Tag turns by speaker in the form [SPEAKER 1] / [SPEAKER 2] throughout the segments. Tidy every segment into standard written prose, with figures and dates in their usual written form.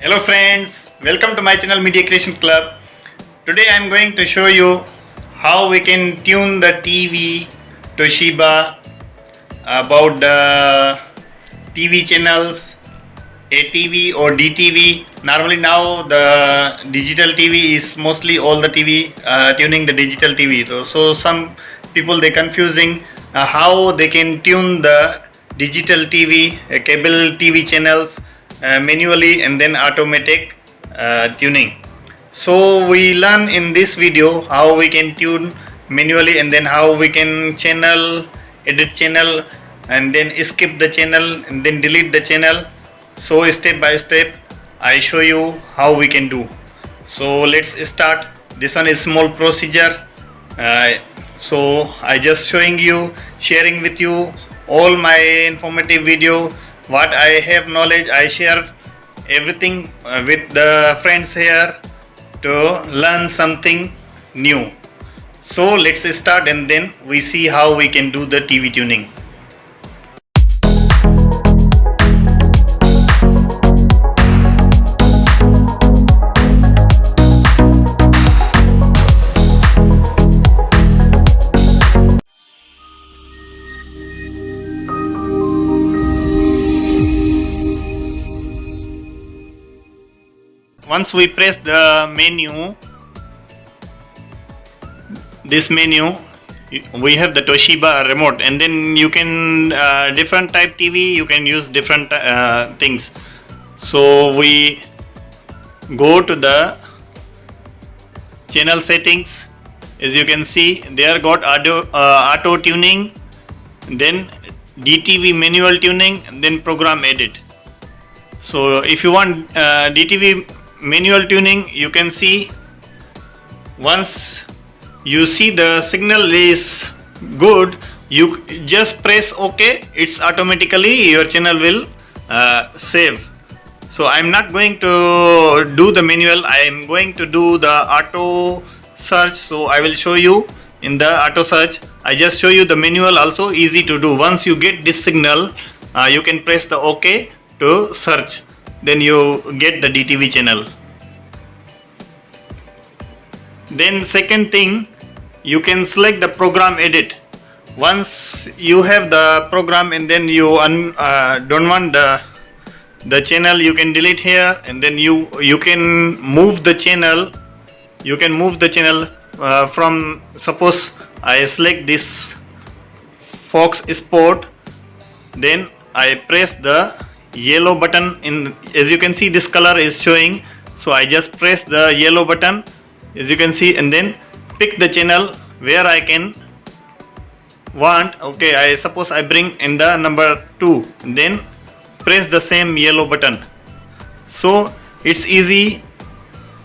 [SPEAKER 1] Hello friends, welcome to my channel Media Creation Club. Today I am going to show you how we can tune the TV Toshiba, about the TV channels ATV or DTV. Normally now the digital TV is mostly all the TV tuning the digital TV. So some people they confusing how they can tune the digital TV, cable TV channels manually and then automatic tuning. So we learn in this video how we can tune manually and then how we can edit channel and then skip the channel and then delete the channel. So step by step I show you how we can do. So let's start. This one is small procedure. So I just showing you, sharing with you all my informative video. What I have knowledge I share everything with the friends here to learn something new. So let's start and then we see how we can do the TV tuning. Once we press the menu, this menu, we have the Toshiba remote, and then you can different type TV you can use different things. So we go to the channel settings. As you can see, there got auto tuning, then DTV manual tuning, and then program edit. So if you want DTV manual tuning, you can see once you see the signal is good, you just press OK. It's automatically your channel will save. So I'm not going to do the manual, I am going to do the auto search. So I will show you in the auto search. I just show you the manual, also easy to do. Once you get this signal, you can press the OK to search, then you get the DTV channel. Then second thing, you can select the program edit. Once you have the program and then you don't want the channel, you can delete here, and then you can move the channel. You can move the channel from, suppose I select this Fox Sport, then I press the yellow button. As you can see, this color is showing, so I just press the yellow button, as you can see, and then pick the channel where I can want. Okay, I suppose I bring in the number 2, then press the same yellow button. So it's easy.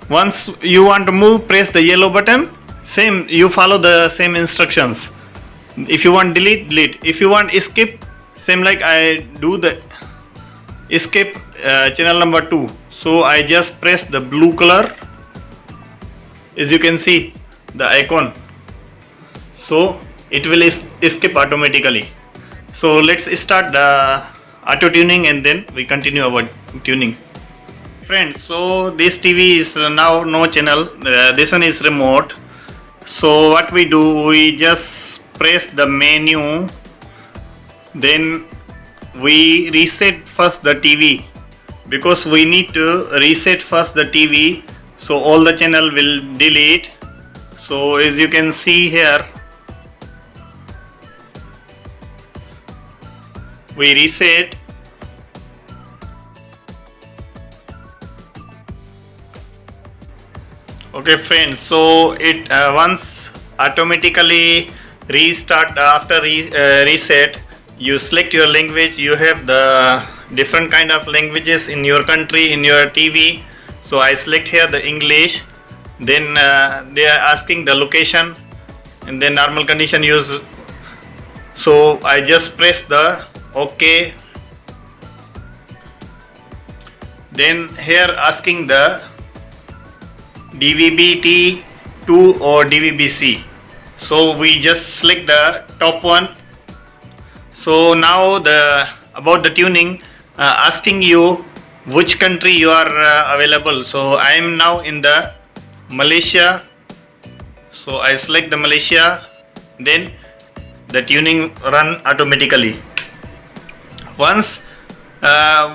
[SPEAKER 1] Once you want to move, press the yellow button, same, you follow the same instructions. If you want delete, if you want skip, same like I do the skip channel number 2. So I just press the blue color, as you can see the icon, so it will skip automatically. So let's start the auto tuning and then we continue our tuning. Friends, so this TV is now no channel, this one is remote. So what we do, we just press the menu, then we reset first the TV, because we need to reset first the TV, so all the channel will delete. So as you can see here, we reset. Okay friends, so it once automatically restart. After reset, you select your language. You have the different kind of languages in your country, in your TV. So I select here the English, then they are asking the location and then normal condition use. So I just press the OK. Then here asking the DVB-T2 or DVB-C. So we just select the top one. So now about the tuning, asking you which country you are available. So I am now in the Malaysia, so I select the Malaysia, then the tuning run automatically. Once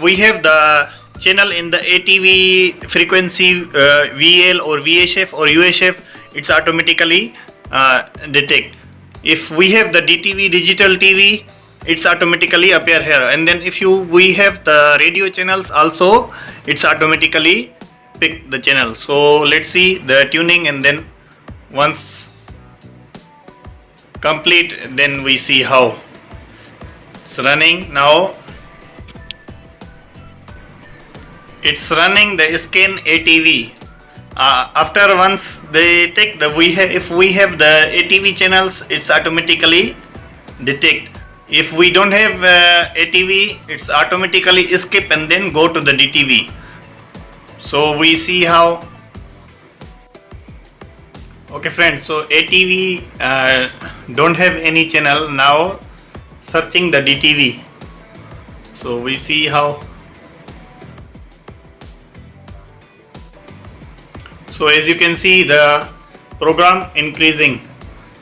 [SPEAKER 1] we have the channel in the ATV frequency, VL or VHF or UHF, it's automatically detect. If we have the DTV digital TV, it's automatically appear here, and then if we have the radio channels also, it's automatically pick the channel. So let's see the tuning, and then once complete, then we see how it's running. Now it's running the scan ATV. After once they take the if we have the ATV channels, it's automatically detect. If we don't have ATV, it's automatically skip and then go to the DTV. So we see how. Okay friends, so ATV don't have any channel, now searching the DTV. So we see how. So as you can see, the program increasing.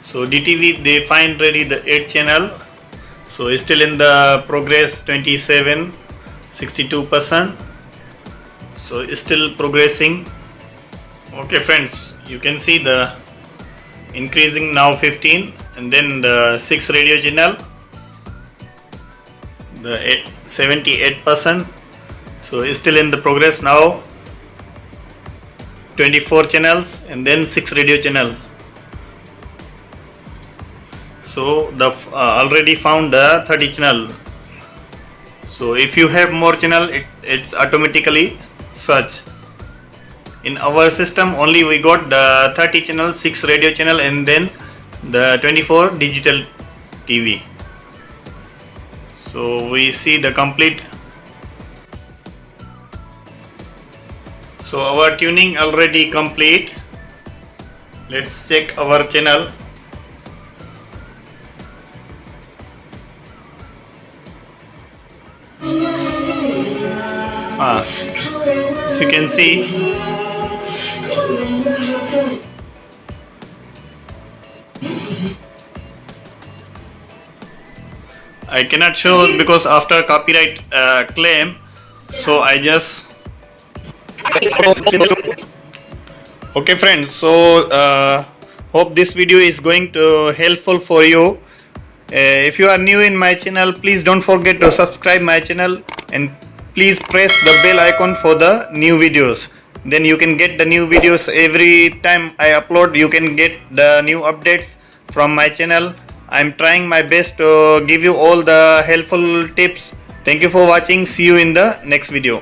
[SPEAKER 1] So DTV they find ready the 8 channel. So it's still in the progress 27, 62%. So it's still progressing. Okay friends, you can see the increasing now 15, and then the 6 radio channel, the 78%. So it's still in the progress now. 24 channels and then 6 radio channels. So the already found the 30 channel. So if you have more channel, it's automatically search. In our system only we got the 30 channel, 6 radio channel, and then the 24 digital TV. So we see the complete. So our tuning already complete. Let's check our channel. As you can see, I cannot show because after copyright claim, so I just. Okay friends, so hope this video is going to helpful for you. If you are new in my channel, please don't forget to subscribe my channel, and please press the bell icon for the new videos. Then you can get the new videos every time I upload. You can get the new updates from my channel. I'm trying my best to give you all the helpful tips. Thank you for watching. See you in the next video.